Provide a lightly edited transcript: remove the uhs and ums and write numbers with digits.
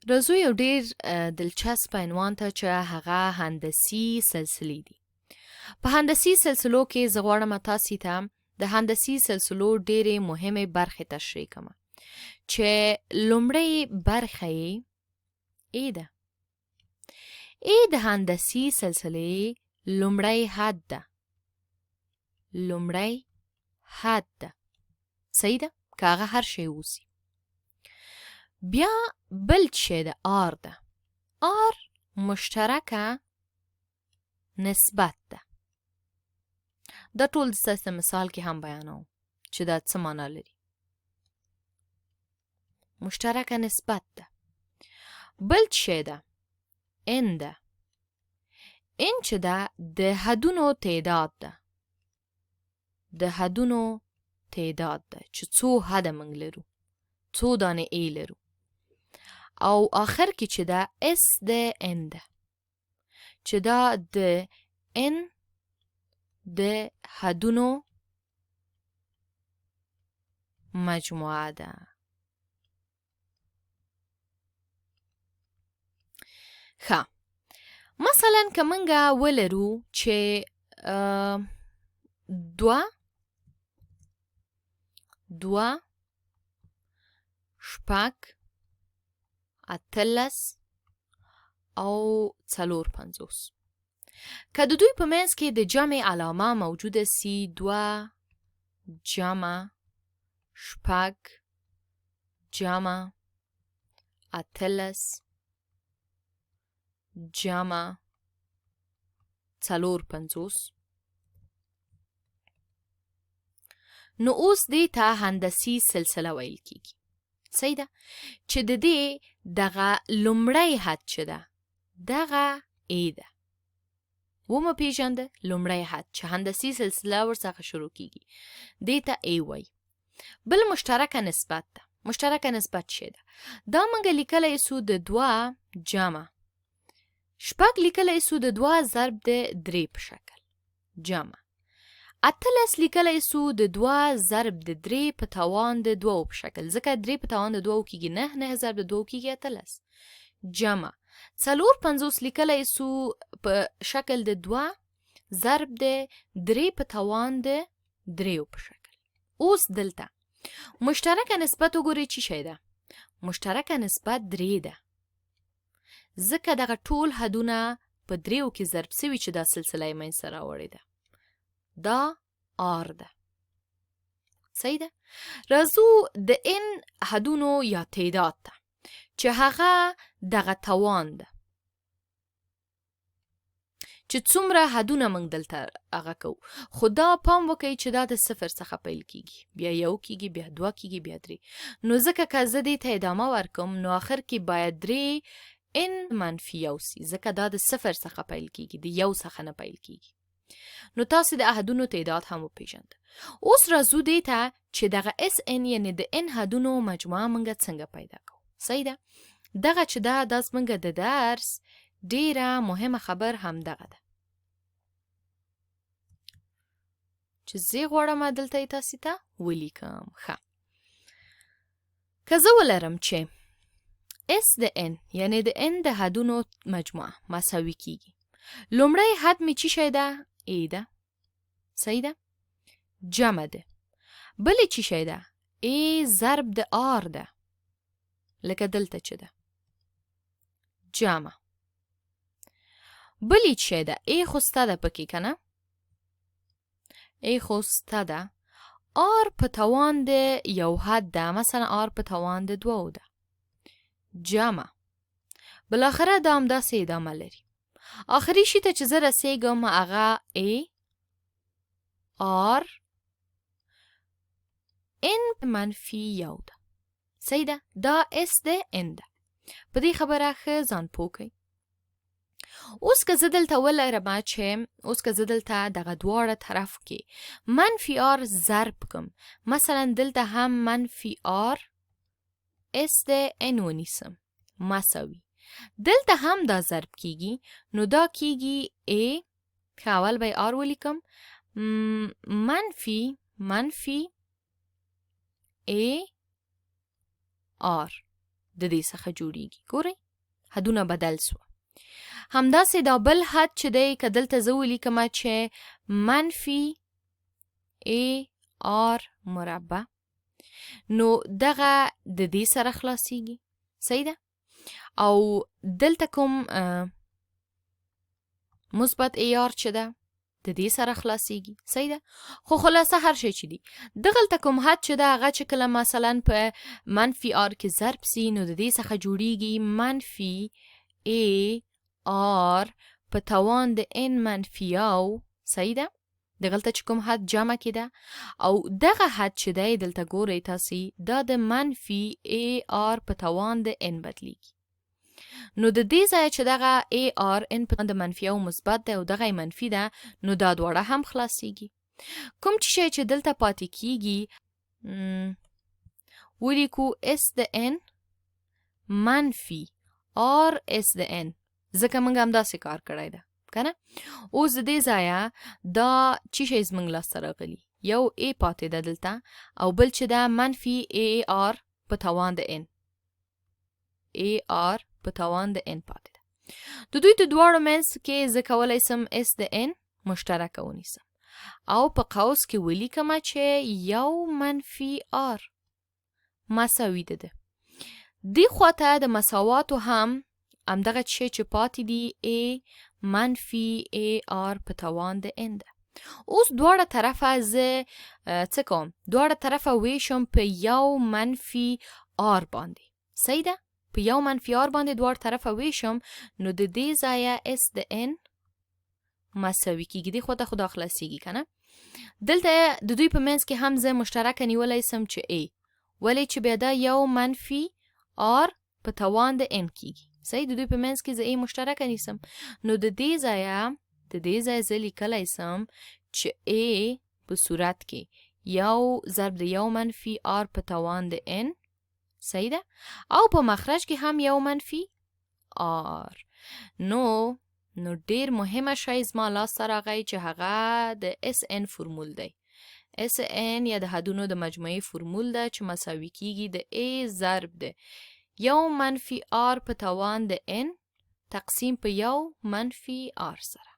راځو یو ډیر دلچسپ عنوان ته چې هغه هندسي سلسلې دي. په هندسي سلسلو کې زه غواړم تاسې ته د هندسي سلسلو ډېرې مهمې برخې تشریح کړم چې لومړۍ برخه یې ای ده. ای د هندسي سلسلې لومړی حد ده. لومړی حد ده. صحیح ده؟ که هغه هر شی اوسي. بیا بل شی د آر ده. آر مشترکه نسبت ده. دا ټول ستاسو مثال کې هم بیانوم چې دا څه معنا لري. مشترکه نسبت ده. بل شی ده ان ده. ان چې ده د حدونو تعداد ده. د حدونو تعداد ده چې څو حده موږ لرو، څو دانې ای لرو. او آخر کې چې ده اس د ان ده چې دا د ان د حدونو مجموعه ده. ښه، مثلا که منګه ولرو چې دوه شپږ اتلس او 450. که د دوی په منځ کې د جمع علامه موجوده سی، 2 جمع شپږ جمع اتلس جمع 450، نو اوس دې ته هندسي سلسله ویل کیږي. صحیح ده؟ چې د دې دغه لومړی حد چې ده دغه ای ده. ومه پیژنده لومړی حد چې هندسي سلسله ورڅخه شروع کیږي دې ته ای وایي. بل مشترکه نسبت ده. مشترکه نسبت څه ده؟ دا موږ لیکلی سو د 2 جمع شپږ لیکلی سو د 2 ضرب د 3 په شکل جمع. اتلس لیکلی سو د 2 ضرب د 3 په توان د 2 په شکل، ځکه 3 په توان د 2 کیږي 9، 9 ضرب د 2 کیږي 18 جمع. 450 لیکلی سو په شکل د 2 ضرب د 3 په توان د 3 په شکل. اوس دلته مشترکه نسبت وګورئ چې شی ده. مشترکه نسبت 3 ده، ځکه دغه ټول حدونه په 3 کې ضرب سوي چې دا سلسله یې منځته راوړې ده. دا آر ده. صحیح ده؟ راځو د ان حدونو یا تعداد ته چې هغه دغه توان ده چې څومره حدونه موږ دلته هغه کوو. خو دا پام وکئ چې دا د 0 څخه پیل کیږي، بیا 1 کیږي، بیا 2 کیږي، بیا 3. نو ځکه که زه دې ته ادامه ورکوم نو آخر کې باید 3 ان منفي 1 سي، ځکه دا د 0 څخه پیل کیږي، د 1 څخه نه پیل کیږي. نو تاسو د حدونو تعداد هم وپیژند. اوس راځو دې ته چې دغه اس ان یعنی د ان حدونو مجموعه موږ څنګه پیدا کوو. صحیح ده؟ دغه چې دا زموږ د درس ډیره مهمه خبر هم دغه ده چې زه غواړم دلته تاسو ته ولیکم. ښه، که زه ولرم چې اس د ان یعنی د ان د حدونو مجموعه مساوي کیږي، لومړی حد می چی شی ده؟ ای ده. صحیح ده؟ جمع ده. بلی چی شی ده؟ ای ضرب د آر ده، لکه دلته چی ده جمع. بلی چی ده؟ ای خوسته ده پکی کنه؟ ای خوسته ده. آر په توان ده یو حد ده، مثلا آر په توان ده 2 ده جمع. بالاخره دا هم داسې ادامه لري. آخري شي ته چې زه رسیږم هغه ای آر ان منفي 1 ده. صحیح ده؟ دا اس ده ان ده. په دې خبره ښه ځان پوه کړئ. اوس که زه دلته ولرم چې اوس که زه دلته دغه دواړه طرف کې منفي آر ضرب کم، مثلا دلته هم منفي آر اس ده ان ونیسم مساوي، دلته هم دا ضرب کیږي، نو دا کیږي ای، که اول به آر ولیکم، منفي ای آر د دې څخه جوړیږي. ګورئ حدونه بدل سو. همداسې دا بل حد چې دی که دلته زه ولیکمه چې منفي ای آر مربع، نو دغه د دې سره خلاصیږي. صحیح ده؟ او دلته کوم مثبت ای آر چې ده د دې سره خلاصیږي. صحیح ده؟ خو خلاصه هر شی چې دی دغلته کوم حد چې ده هغه چې کله مثلا په منفي آر کې ضرب سي نو د دې څخه جوړیږي منفي ای آر په توان د ان منفي یو. صحیح ده؟ دغلته چې کوم حد جمع کې ده او دغه حد چې دی دلته ګورئ تاسې دا د منفي ای آر په توان د ان بدلیږي. نو د دې ځای چې دغه ای آر ان په توان د منفي یو مثبت ده او دغه منفي ده نو دا دواړه هم خلاصیږي. کوم شی چې دلته پاتې کیږي ولیکو اس د ان منفي آر اس د ان، ځکه موږ همداسې کار کړی ده کنه. اوس د دې ځایه دا چی شی زموږ لاسته راغلي، یو ای پاتې ده دلته او بل چې ده منفي ای آر په توان د ان، ای آر په توان د ان پاتې ده. د دوی د دواړو منځ کې زه کولی سم اس د ان مشترکه ونیسم او په قوس کې ولیکمه چې یو منفي آر مساوي ده. دې خواته د مساواتو هم همدغه شی چې پاتې دي ای منفي ای آر په توان د ان ده. اوس دواړه طرفه زه څه کوم؟ دواړه طرفه ویشم په یو منفي آر باندې. صحیح ده؟ په یو منفي آر باندې دواړه طرفه ویشم نو د دې ځایه اس د ان مساوي کیږي. دې خواته خو دا خلاصیږي کنه. دلته د دوی په منځ کې هم زه مشترکه نیولی سم چې ای، ولې چې بیا دا یو منفي آر په توان د ان کیږي. صحیح؟ د دوی په منځ کې زه ای مشترکه نیسم نو د دې ځایه زه لیکلی سم چې ای په صورت کې یو ضرب د یو منفي آر په توان د ان. صحیح ده؟ او په مخرج کې هم یو منفي آر. نو ډیر مهمه شی زما لاسته راغی چې هغه د اس ان فورمول دی. اس ان یا د حدونو د مجموعې فورمول ده چې مساوي کیږي د ای ضرب ده یو منفي آر په توان د ان تقسیم په یو منفي آر سره.